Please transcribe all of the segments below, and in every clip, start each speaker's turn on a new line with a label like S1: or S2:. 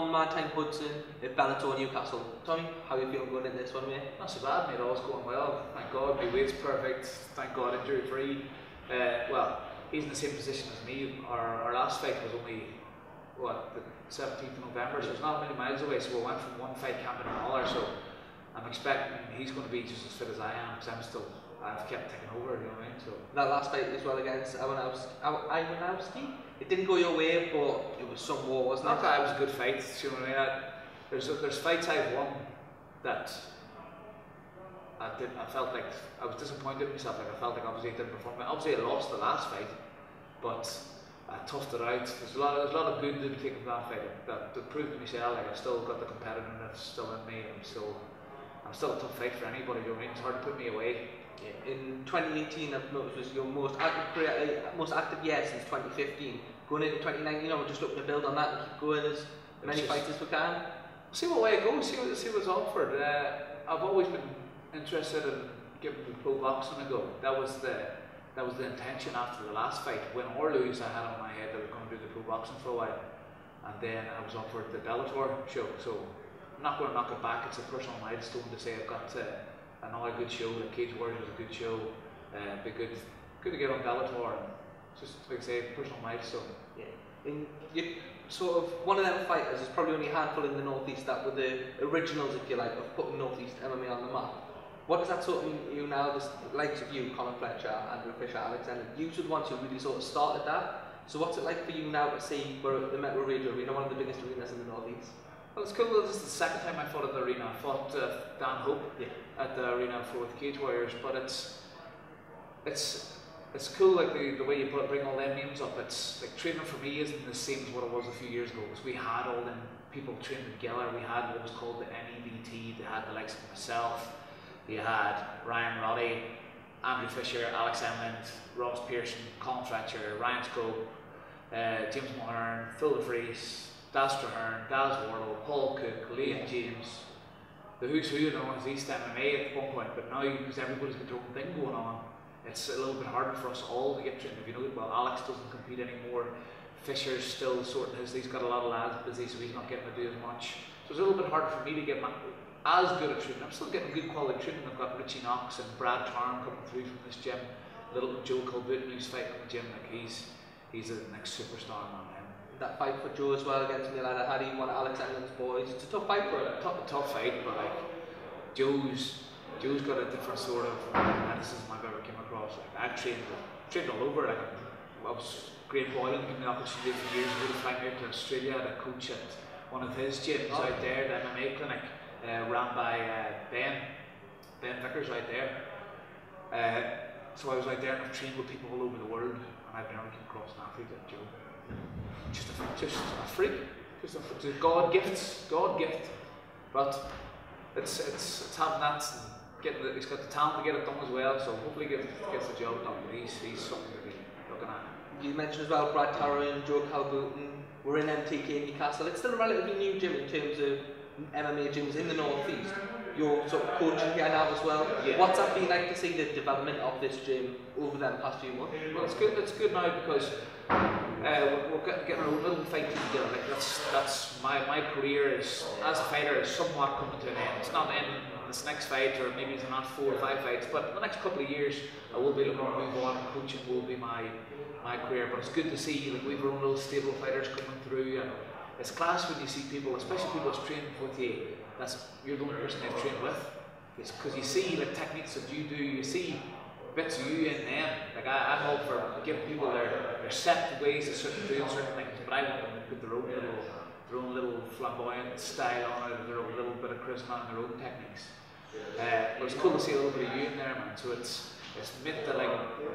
S1: on Martin Hudson at Bellator Newcastle. Tommy, how are you feeling going in this one, mate?
S2: Not so bad, mate. All's going well. Thank God. My weight's perfect. Thank God, injury free. Well, he's in the same position as me. Our last fight was only what, the 17th of November, so it's not many miles away. So we went from one fight camp to another. So I'm expecting he's going to be just as fit as I am, because I've kept taking over, you know what I mean? So
S1: that last fight as well against Iwanowski, it didn't go your way, but it was some war, wasn't it?
S2: It was a good fight, you know what I mean? There's fights I've won that I felt like I was disappointed in myself. Like I felt like obviously I didn't perform. Obviously I lost the last fight, but I toughed it out. There's a lot of good to be taken from that fight. That proved to myself like I've still got the competitiveness still in me. I'm still a tough fight for anybody. You know what I mean? It's hard to put me away.
S1: Yeah. In 2018, I've noticed was your most active year since 2015. Going into 2019, we're just looking to build on that and keep going as many fights as we can.
S2: See what way it goes. See what's offered. I've always been interested in giving the pro boxing a go. That was the intention after the last fight. Win or lose, I had on my head that I was going to do the pro boxing for a while, and then I was offered the Bellator show. So I'm not going to knock it back. It's a personal milestone to say I've got another good show. The Cage Warriors is a good show. Be good to get on Bellator. And just like I say, personal milestone.
S1: Yeah. And you sort of one of them fighters. There's probably only a handful in the Northeast that were the originals, if you like, of putting Northeast MMA on the map. What does that sort of mean to you now? The likes of you, Colin Fletcher, Andrew Fisher, Alexander, you were the ones who really sort of started that. So what's it like for you now to see we're at the Metro Radio Arena, one of the biggest arenas in the Northeast?
S2: Well, it's cool. This is the second time I fought at the arena. I fought Dan Hope at the arena with Cage Warriors, but it's cool, like the way you bring all them names up. It's like training for me isn't the same as what it was a few years ago. Because we had all them people training together. We had what was called the NEBT. They had the likes of myself. You had Ryan Roddy, Andrew Fisher, Alex Emmond, Ross Pearson, Colin Fletcher, Ryan Scope, James Mulhern, Phil DeFries, Daz Traherne, Daz Warlow, Paul Cook, Liam James, the who's who in East MMA at one point, but now because everybody's got their own thing going on, it's a little bit harder for us all to get trained. If you know, well, Alex doesn't compete anymore, Fisher's still sorting he's got a lot of lads busy, so he's not getting to do as much. So it's a little bit harder for me to get as good at training. I'm still getting good quality training. I've got Richie Knox and Brad Tarn coming through from this gym. Little Joe Colbert who's fighting in the gym, like he's the next superstar man.
S1: That fight for Joe as well against Milana Hardy, one of Alex England's boys. It's a tough fight for him.
S2: Tough fight, but like Joe's got a different sort of athleticism I've ever came across. Like I've trained all over. Like I was Great Boylan gave me the opportunity for years ago to fly out to Australia to coach at one of his gyms out there, the MMA clinic, ran by Ben Vickers out there. So I was out there and I've trained with people all over the world, and I've never come across an athlete like Joe. Just a freak, just a God gift, but it's having that and he's got the talent to get it done as well, so hopefully he gets the job done. But he's something to be looking at.
S1: You mentioned as well Brad Tarrant and Joe Calbooton were in MTK Newcastle. It's still a relatively new gym in terms of MMA gyms in the Northeast. You're sort of coaching here now as well.
S2: Yeah.
S1: What's that been like to see the development of this gym over the past few months?
S2: Well, it's good now because we're getting our own little fight together. Like that's my career is as a fighter is somewhat coming to an end. It's not ending in this next fight, or maybe it's not 4 or 5 fights, but in the next couple of years I will be looking to move on. Coaching will be my career, but it's good to see like we've our own little stable fighters coming through, and it's class when you see people, especially people that's trained with you. You're the only person I've trained with. It's because you see like techniques that you do, you see bits of you in them. Like I'm all for giving people their set ways of doing certain things, but I want them to put their own little flamboyant style on it, their own little bit of charisma and their own techniques. But it's cool to see a little bit of you in there, man. So it's meant that like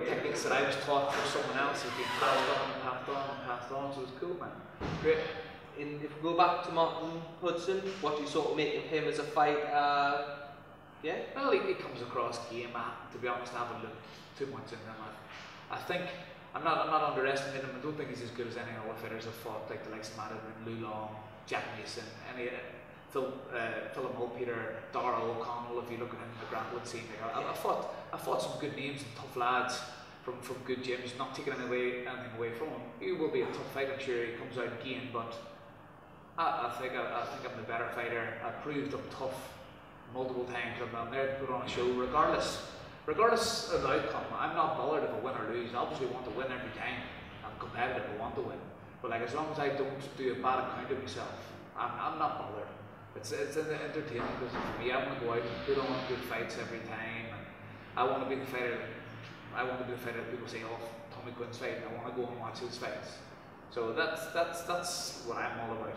S2: techniques that I was taught from someone else have been passed on. So it's cool, man. Great.
S1: If we go back to Martin Hudson, what do you sort of make of him as a fighter? Yeah?
S2: Well, he comes across game. To be honest, I haven't looked too much into him. I think I'm not underestimating him. I don't think he's as good as any other fighters I've fought, like the likes of Madden, Lou Long, Jack Mason, any Philip Mulpeter, Darrell O'Connell. If you look at him in the grappling scene, I fought some good names and tough lads from good gyms. Not taking anything away from him. He will be a tough fight. I'm sure he comes out again, but I think I'm the better fighter. I've proved I'm tough multiple times. I'm there to put on a show, regardless of the outcome. I'm not bothered if I win or lose. I obviously want to win every time. I'm competitive. I want to win. But like, as long as I don't do a bad account of myself, I'm not bothered. It's an entertainment business for me. I want to go out and put on good fights every time. And I want to be the fighter. I want to be the fighter that people say, "Oh, Tommy Quinn's fighting." I want to go and watch his fights. So that's what I'm all about.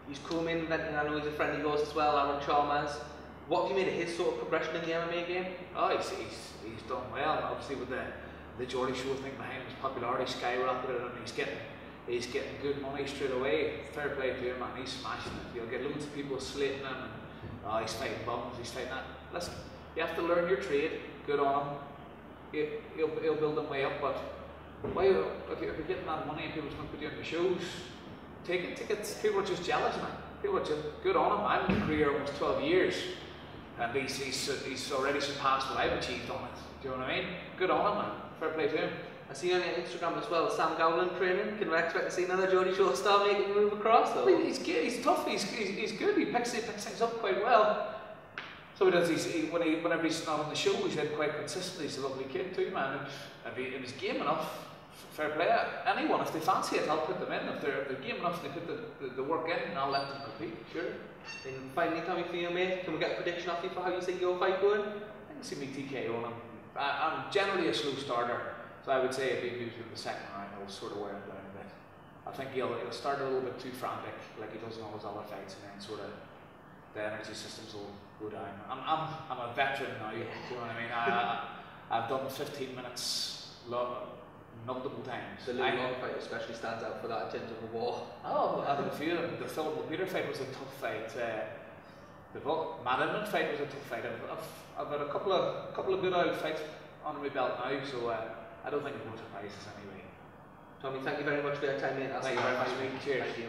S1: He's come in, and I know he's a friend of yours as well, Aaron Chalmers. What have you made of his sort of progression in the MMA game?
S2: Oh, he's done well. Obviously with the Geordie Show thing behind his popularity skyrocketed, and he's getting good money straight away. Fair play to him, man. He's smashing it. You'll get loads of people slating him, and oh, he's fighting bums, he's fighting that. Listen, you have to learn your trade. Good on him. He'll build them way up, but why, if you're getting that money and people's going to put you on the shows, taking tickets, people are just jealous, man. People are just good on him. I'm in the career almost 12 years, and he's already surpassed what I've achieved on it. Do you know what I mean? Good on him, man. Fair play to him.
S1: I see on your Instagram as well, Sam Gowland training. Can we expect to see another Geordie Show star making a move across? Or?
S2: Well, he's good, he's tough, he's good, he picks things up quite well. So he does, whenever he's not on the show, he's been quite consistent. He's a lovely kid too, man. And if he's game enough, fair play. Anyone, if they fancy it, I'll put them in. If they're game enough and they put the work in, I'll let them compete, sure.
S1: And finally, Tommy, for you, mate, can we get a prediction off you for how you see your fight going?
S2: I can see me TKO on him. I'm generally a slow starter, so I would say if he moves in the second round, I'll sort of wear him down a bit. I think he'll start a little bit too frantic, like he does in all his other fights, and then sort of the energy systems will go down. I'm a veteran now, you know what I mean? I've done 15 minutes multiple times.
S1: The Louis Long fight especially stands out for that in terms of a war.
S2: Oh, I've had a few. The Philip Peter fight was a tough fight. The Matt Inman fight was a tough fight. I've had a couple of good old fights under my belt now, so I don't think it will surprise us anyway.
S1: Tommy, thank you very much for your time, mate.
S2: Thank you very much, mate. Cheers. Thank you.